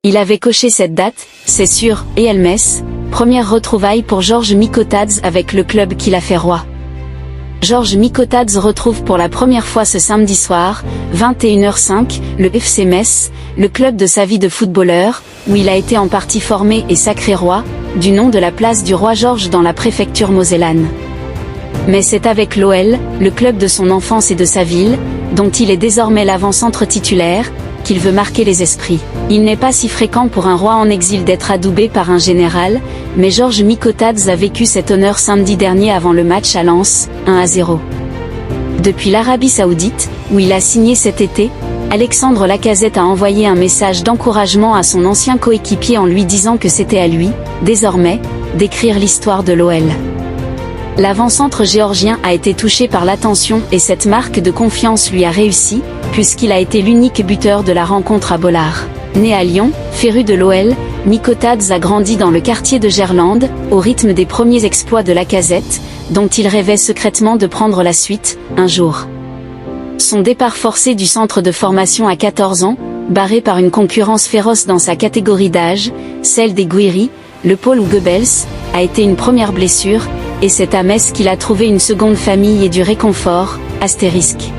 Il avait coché cette date, c'est sûr, et Hermès, première retrouvaille pour Georges Mikotadze avec le club qui l'a fait roi. Georges Mikotadze retrouve pour la première fois ce samedi soir, 21h05, le FC Metz, le club de sa vie de footballeur, où il a été en partie formé et sacré roi, du nom de la place du roi Georges dans la préfecture mosellane. Mais c'est avec l'OL, le club de son enfance et de sa ville, dont il est désormais l'avant-centre titulaire, qu'il veut marquer les esprits. Il n'est pas si fréquent pour un roi en exil d'être adoubé par un général, mais Georges Mikotadze a vécu cet honneur samedi dernier avant le match à Lens, 1-0. Depuis l'Arabie Saoudite, où il a signé cet été, Alexandre Lacazette a envoyé un message d'encouragement à son ancien coéquipier en lui disant que c'était à lui, désormais, d'écrire l'histoire de l'OL. L'avant-centre géorgien a été touché par l'attention et cette marque de confiance lui a réussi, puisqu'il a été l'unique buteur de la rencontre à Bollard. Né à Lyon, féru de l'OL, Mikotadze a grandi dans le quartier de Gerland, au rythme des premiers exploits de Lacazette, dont il rêvait secrètement de prendre la suite, un jour. Son départ forcé du centre de formation à 14 ans, barré par une concurrence féroce dans sa catégorie d'âge, celle des Guiri, Le Paul ou Goebbels, a été une première blessure, et c'est à Metz qu'il a trouvé une seconde famille et du réconfort, astérisque.